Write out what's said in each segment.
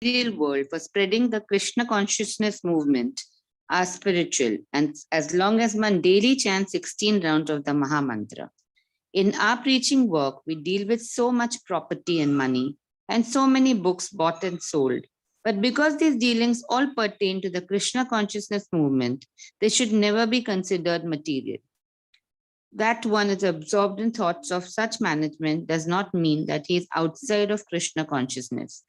material world for spreading the Krishna consciousness movement are spiritual, and as long as one daily chants 16 rounds of the Maha Mantra. In our preaching work, we deal with so much property and money, and so many books bought and sold. But because these dealings all pertain to the Krishna consciousness movement, they should never be considered material. That one is absorbed in thoughts of such management does not mean that he is outside of Krishna consciousness.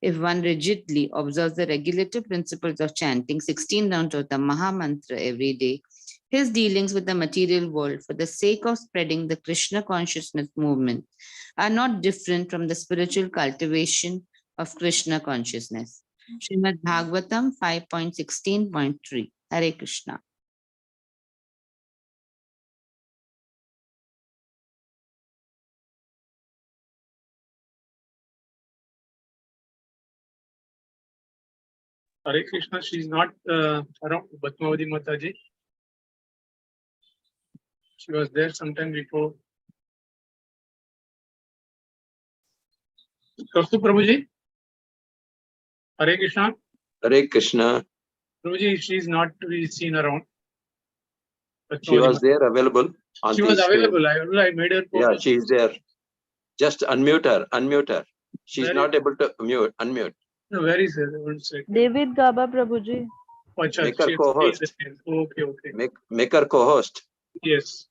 If one rigidly observes the regulative principles of chanting 16 rounds of the Maha Mantra every day, his dealings with the material world for the sake of spreading the Krishna consciousness movement are not different from the spiritual cultivation of Krishna consciousness. Srimad Bhagavatam 5.16.3. Hare Krishna. Hare Krishna, she's not around Padmavati Mataji. She was there sometime before. Kaustu Prabhuji? Hare Krishna? Hare Krishna. Prabhuji, she's not to be seen around. She was there available. She was available. I made her. Yeah, she is there. Just unmute her. Unmute her. She's not able to unmute. No, where is her? David Gaba Prabhuji. Make her co-host. Okay. Make her co-host. Yes.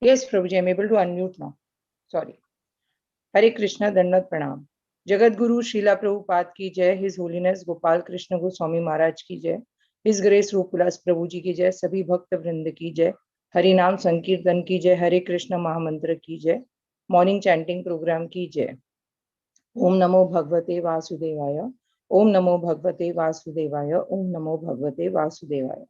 Yes, Prabhuji, I'm able to unmute now. Sorry. Hare Krishna, Dandat Pranam. Jagat Guru Srila Prabhupada ki jai, His Holiness Gopal Krishna Goswami Maharaj ki jai, His Grace Rupulas Prabhuji ki jai, Sabhi Bhakta Vrinda ki jai, Hari Naam Sankirtan ki jai, Hare Krishna Mahamantra ki jai, Morning Chanting Program ki jai. Om Namo Bhagavate Vasudevaya, Om Namo Bhagavate Vasudevaya, Om Namo Bhagavate Vasudevaya.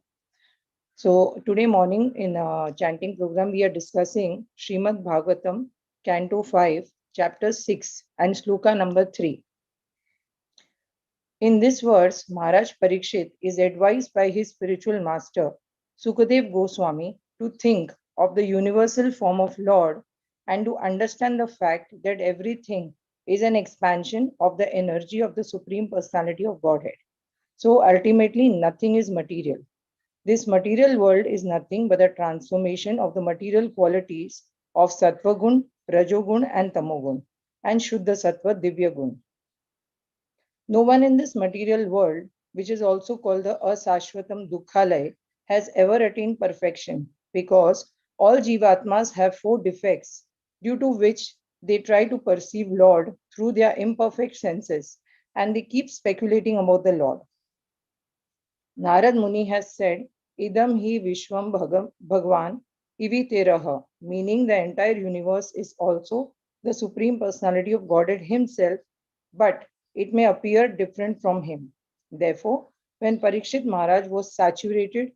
So today morning in chanting program, we are discussing Srimad Bhagavatam, Canto 5, Chapter 6 and Shloka number 3. In this verse, Maharaj Parikshit is advised by his spiritual master, Sukadev Goswami, to think of the universal form of Lord and to understand the fact that everything is an expansion of the energy of the Supreme Personality of Godhead. So ultimately, nothing is material. This material world is nothing but a transformation of the material qualities of Sattva Gun, Rajogun and Tamogun, and Shuddha Sattva Divya Gun. No one in this material world, which is also called the Asashvatam Dukhalaya, has ever attained perfection, because all Jivatmas have 4 defects, due to which they try to perceive Lord through their imperfect senses, and they keep speculating about the Lord. Narad Muni has said, Idam hi Vishwam Bhagwan Iviteraha, meaning the entire universe is also the Supreme Personality of Godhead Himself, but it may appear different from Him. Therefore, when Parikshit Maharaj was saturated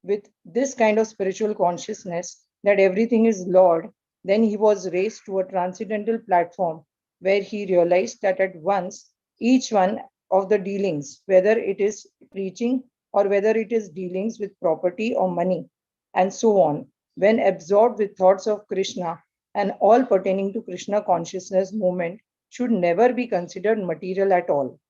with this kind of spiritual consciousness that everything is Lord, then he was raised to a transcendental platform where he realized that at once each one of the dealings, whether it is preaching or whether it is dealings with property or money, and so on, when absorbed with thoughts of Krishna and all pertaining to Krishna consciousness movement, should never be considered material at all.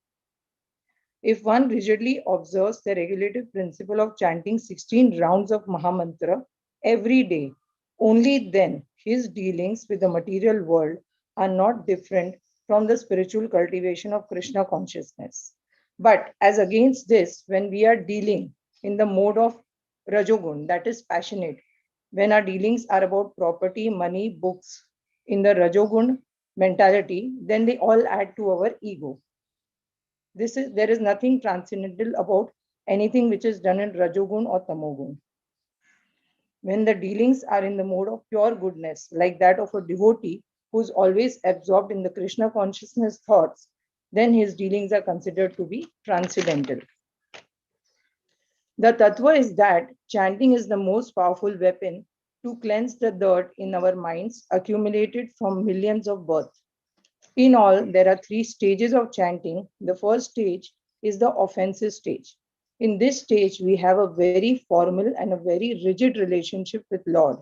If one rigidly observes the regulative principle of chanting 16 rounds of Mahamantra every day, only then his dealings with the material world are not different from the spiritual cultivation of Krishna consciousness. But as against this, when we are dealing in the mode of Rajogun, that is passionate, when our dealings are about property, money, books, in the Rajogun mentality, then they all add to our ego. There is nothing transcendental about anything which is done in Rajogun or Tamogun. When the dealings are in the mode of pure goodness, like that of a devotee who's always absorbed in the Krishna consciousness thoughts, then his dealings are considered to be transcendental. The tattva is that chanting is the most powerful weapon to cleanse the dirt in our minds accumulated from millions of births. In all, there are 3 stages of chanting. The first stage is the offensive stage. In this stage, we have a very formal and a very rigid relationship with Lord.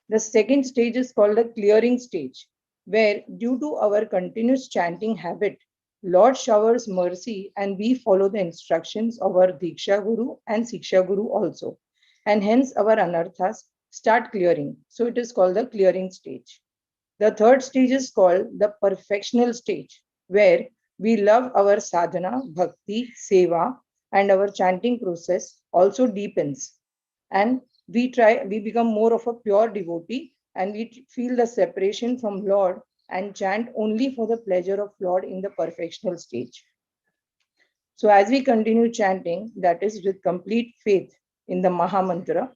The second stage is called the clearing stage. where due to our continuous chanting habit, Lord showers mercy and we follow the instructions of our Diksha Guru and Siksha Guru also. And hence our anarthas start clearing. So it is called the clearing stage. The third stage is called the perfectional stage, where we love our sadhana, bhakti, seva, and our chanting process also deepens. And we become more of a pure devotee and we feel the separation from Lord and chant only for the pleasure of Lord in the perfectional stage. So as we continue chanting, that is with complete faith in the Maha Mantra,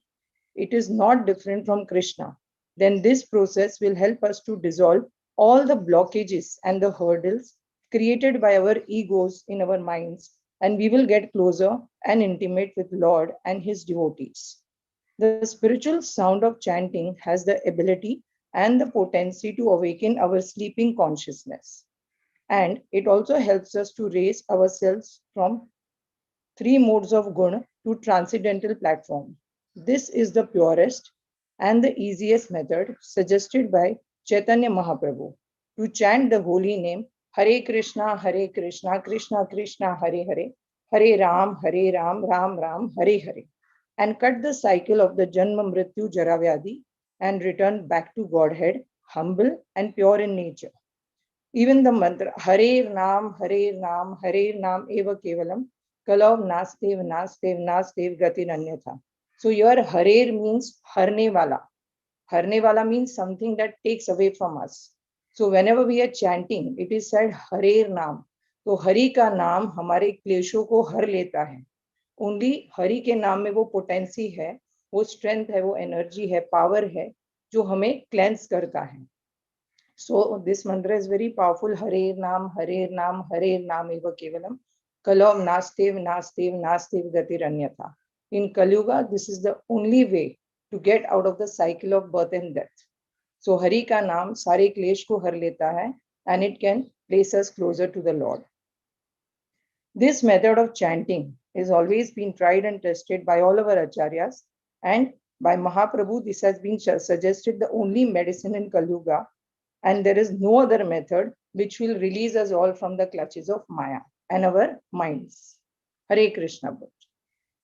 it is not different from Krishna, then this process will help us to dissolve all the blockages and the hurdles created by our egos in our minds, and we will get closer and intimate with Lord and his devotees. The spiritual sound of chanting has the ability and the potency to awaken our sleeping consciousness. And it also helps us to raise ourselves from three modes of guna to transcendental platform. This is the purest and the easiest method suggested by Chaitanya Mahaprabhu to chant the holy name Hare Krishna, Krishna Krishna, Hare Hare, Hare Ram, Ram Ram, Hare Hare, and cut the cycle of the Janma Mrityu Jaravyadi and return back to Godhead, humble and pure in nature. Even the mantra Hare Nam, Hare Nam Eva Kevalam, Kalav Nastev, Nastev, Nastev Gati Nanyatha. So your Harer means Harne Wala. Harne Wala means something that takes away from us. So whenever we are chanting, it is said Harer Nam. तो हरि का नाम हमारे क्लेशों को हर लेता है. Only Hari के नाम में वो पोटेंसी है, वो स्ट्रेंथ है, वो एनर्जी है, पावर है जो हमें क्लेंस करता है. So this mantra is very powerful. Hare Nam, Hare Nam eva kevalam. Kalam nastev, nastev, nastev gatiranyatha. In Kalyuga, this is the only way to get out of the cycle of birth and death. So Hari ka naam sare klesh ko har leta hai and it can place us closer to the Lord. This method of chanting has always been tried and tested by all of our acharyas, and by Mahaprabhu this has been suggested the only medicine in Kalyuga, and there is no other method which will release us all from the clutches of Maya and our minds. Hare Krishna.